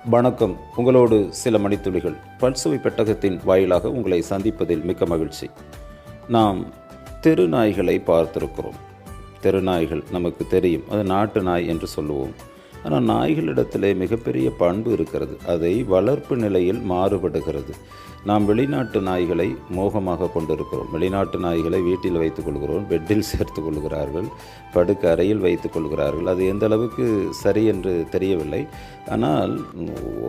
வணக்கம். உங்களோடு சில மணித்துளிகள். பல்சுவை பெட்டகத்தின் வாயிலாக உங்களை சந்திப்பதில் மிக்க மகிழ்ச்சி. நாம் தெரு நாய்களை பார்த்திருக்கிறோம். தெரு நாய்கள் நமக்கு தெரியும், அது நாட்டு நாய் என்று சொல்லுவோம். ஆனால் நாய்களிடத்திலே மிகப்பெரிய பண்பு இருக்கிறது. அதை வளர்ப்பு நிலையில் மாறுபடுகிறது. நாம் வெளிநாட்டு நாய்களை மோகமாக கொண்டிருக்கிறோம். வெளிநாட்டு நாய்களை வீட்டில் வைத்துக் கொள்கிறோம், பெட்டில் சேர்த்து கொள்கிறார்கள், படுக்க அறையில் வைத்துக் கொள்கிறார்கள். அது எந்த அளவுக்கு சரி என்று தெரியவில்லை. ஆனால்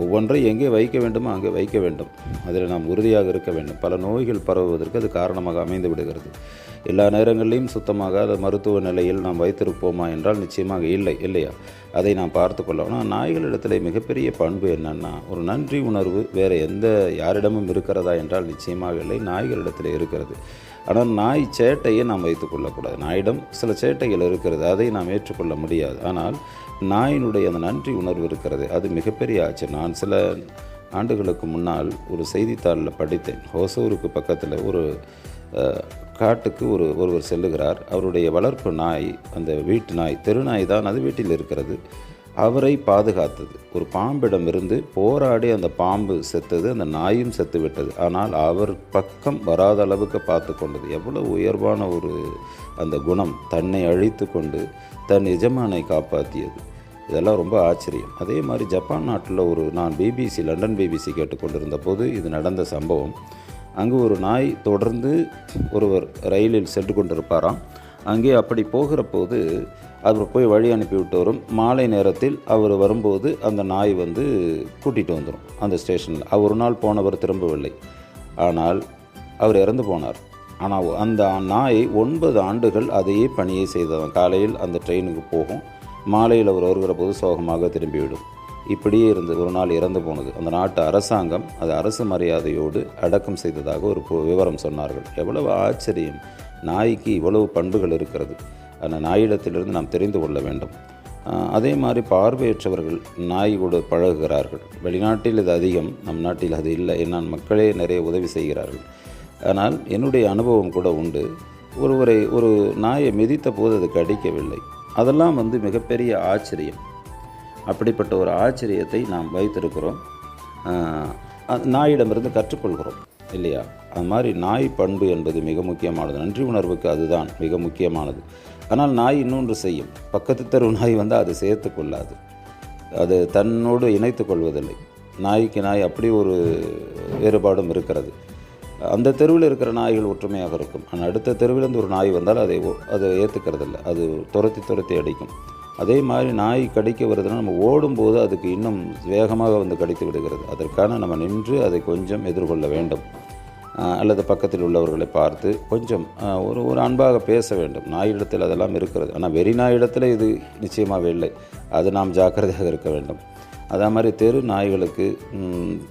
ஒவ்வொன்றை எங்கே வைக்க வேண்டுமோ அங்கே வைக்க வேண்டும். அதில் நாம் உறுதியாக இருக்க வேண்டும். பல நோய்கள் பரவுவதற்கு அது காரணமாக அமைந்து விடுகிறது. எல்லா நேரங்களிலும் சுத்தமாக அது மருத்துவ நிலையில் நாம் வைத்திருப்போமா என்றால் நிச்சயமாக இல்லை, இல்லையா? அதை நாம் பார்த்து கொள்ளலாம். ஆனால் நாய்களிடத்தில் மிகப்பெரிய பண்பு என்னென்னா, ஒரு நன்றி உணர்வு வேறு எந்த யாரிடமும் இருக்கிறதா என்றால் நிச்சயமாக இல்லை, நாய்களிடத்தில் இருக்கிறது. ஆனால் நாய் சேட்டையை நாம் வைத்துக்கொள்ளக்கூடாது. நாயிடம் சில சேட்டைகள் இருக்கிறது, அதை நாம் ஏற்றுக்கொள்ள முடியாது. ஆனால் நாயினுடைய அந்த நன்றி உணர்வு இருக்கிறது, அது மிகப்பெரிய ஆச்சு. நான் சில ஆண்டுகளுக்கு முன்னால் ஒரு செய்தித்தாளில் படித்தேன். ஹோசூருக்கு பக்கத்தில் ஒரு காட்டுக்கு ஒருவர் செல்லுகிறார். அவருடைய வளர்ப்பு நாய், அந்த வீட்டு நாய், தெரு நாய் தான், அது வீட்டில் இருக்கிறது. அவரை பாதுகாத்தது. ஒரு பாம்பிடமிருந்து போராடி அந்த பாம்பு செத்தது, அந்த நாயும் செத்து விட்டது. ஆனால் அவர் பக்கம் வராத அளவுக்கு பார்த்து கொண்டது. எவ்வளோ உயர்வான ஒரு அந்த குணம்! தன்னை அழித்து கொண்டு தன் எஜமானை காப்பாற்றியது. இதெல்லாம் ரொம்ப ஆச்சரியம். அதே மாதிரி ஜப்பான் நாட்டில் நான் லண்டன் பிபிசி கேட்டுக்கொண்டிருந்த போது இது நடந்த சம்பவம். அங்கு ஒரு நாய் தொடர்ந்து ஒருவர் ரயிலில் சென்று கொண்டிருப்பாராம். அங்கே அப்படி போகிற போது அவர் போய் வழி அனுப்பிவிட்டு வரும். மாலை நேரத்தில் அவர் வரும்போது அந்த நாய் கூட்டிகிட்டு வந்துடும் அந்த ஸ்டேஷனில். ஒரு நாள் போனவர் திரும்பவில்லை, ஆனால் அவர் இறந்து போனார். ஆனால் அந்த நாய் 9 ஆண்டுகள் அதையே பணியை செய்ததான். காலையில் அந்த ட்ரெயினுக்கு போகும், மாலையில் அவர் வருகிற போது சோகமாக திரும்பிவிடும். இப்படியே இருந்து ஒரு நாள் இறந்து போனது. அந்த நாட்டு அரசாங்கம் அது அரசு மரியாதையோடு அடக்கம் செய்ததாக ஒரு விவரம் சொன்னார்கள். எவ்வளவு ஆச்சரியம்! நாய்க்கு இவ்வளவு பண்புகள் இருக்கிறது. அந்த நாயிடத்திலிருந்து நாம் தெரிந்து கொள்ள வேண்டும். அதே மாதிரி பார்வையற்றவர்கள் நாயோடு பழகுகிறார்கள். வெளிநாட்டில் இது அதிகம், நம் நாட்டில் அது இல்லை. ஏன்னால் மக்களே நிறைய உதவி செய்கிறார்கள். ஆனால் என்னுடைய அனுபவம் கூட உண்டு. ஒரு நாயை மிதித்த போது அது கடிக்கவில்லை. அதெல்லாம் மிகப்பெரிய ஆச்சரியம். அப்படிப்பட்ட ஒரு ஆச்சரியத்தை நாம் வைத்திருக்கிறோம். நாயிடமிருந்து கற்றுக்கொள்கிறோம், இல்லையா? அது மாதிரி நாய் பண்பு என்பது மிக முக்கியமானது. நன்றி உணர்வுக்கு அதுதான் மிக முக்கியமானது. ஆனால் நாய் இன்னொன்று செய்யும். பக்கத்து தெரு நாய் அது சேர்த்து கொள்ளாது, அது தன்னோடு இணைத்து கொள்வதில்லை. நாய்க்கு நாய் அப்படி ஒரு வேறுபாடும் இருக்கிறது. அந்த தெருவில் இருக்கிற நாய்கள் ஒற்றுமையாக இருக்கும். ஆனால் அடுத்த தெருவிலிருந்து ஒரு நாய் வந்தால் அதை ஏற்றுக்கிறதில்லை, அது துரத்தி அடிக்கும். அதே மாதிரி நாய் கடிக்க வருதுன்னா நம்ம ஓடும்போது அதுக்கு இன்னும் வேகமாக கடித்து விடுகிறது. அதற்கான நம்ம நின்று அதை கொஞ்சம் எதிர்கொள்ள வேண்டும். அல்லது பக்கத்தில் உள்ளவர்களை பார்த்து கொஞ்சம் ஒரு அன்பாக பேச வேண்டும். நாயிடத்தில் அதெல்லாம் இருக்கிறது. ஆனால் வெறி நாயிடத்தில் இது நிச்சயமாக இல்லை. அது நாம் ஜாக்கிரதையாக இருக்க வேண்டும். அதே மாதிரி தெரு நாய்களுக்கு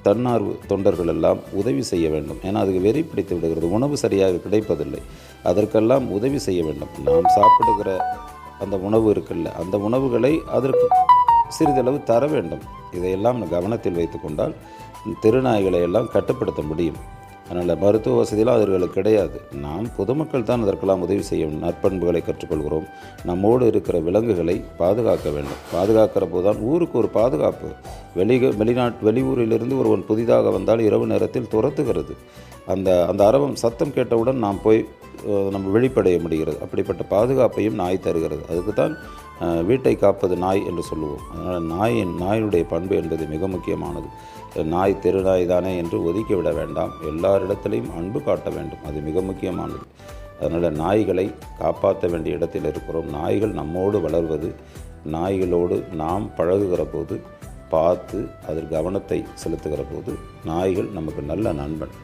தன்னார்வ தொண்டர்கள் எல்லாம் உதவி செய்ய வேண்டும். ஏன்னா அதுக்கு வெறி பிடித்து விடுகிறது, உணவு சரியாக கிடைப்பதில்லை. அதற்கெல்லாம் உதவி செய்ய வேண்டும். நாம் சாப்பிடுகிற அந்த உணவு இருக்குல்ல, அந்த உணவுகளை அதற்கு சிறிதளவு தர வேண்டும். இதையெல்லாம் கவனத்தில் வைத்து கொண்டால் தெருநாய்களை எல்லாம் கட்டுப்படுத்த முடியும். அதனால் மருத்துவ வசதியெல்லாம் அவர்களுக்கு கிடையாது. நாம் பொதுமக்கள் தான் அதற்கெல்லாம் உதவி செய்யும். நற்பண்புகளை கற்றுக்கொள்கிறோம். நம்மோடு இருக்கிற விலங்குகளை பாதுகாக்க வேண்டும். பாதுகாக்கிற போது தான் ஊருக்கு ஒரு பாதுகாப்பு. வெளியூரிலிருந்து ஒருவன் புதிதாக வந்தால் இரவு நேரத்தில் துரத்துகிறது. அந்த அரவம் சத்தம் கேட்டவுடன் நாம் போய் நம்ம வெளிப்படைய முடிகிறது. அப்படிப்பட்ட பாதுகாப்பையும் நாய் தருகிறது. அதுக்கு தான் வீட்டை காப்பது நாய் என்று சொல்லுவோம். அதனால் நாயினுடைய பண்பு என்பது மிக முக்கியமானது. நாய் தெருநாய் தானே என்று ஒதுக்கி விட வேண்டாம். எல்லாரிடத்திலையும் அன்பு காட்ட வேண்டும், அது மிக முக்கியமானது. அதனால் நாய்களை காப்பாற்ற வேண்டிய இடத்தில் இருக்கிறோம். நாய்கள் நம்மோடு வளர்வது, நாய்களோடு நாம் பழகுகிற போது பார்த்து அதில் கவனத்தை செலுத்துகிற போது நாய்கள் நமக்கு நல்ல நண்பன்.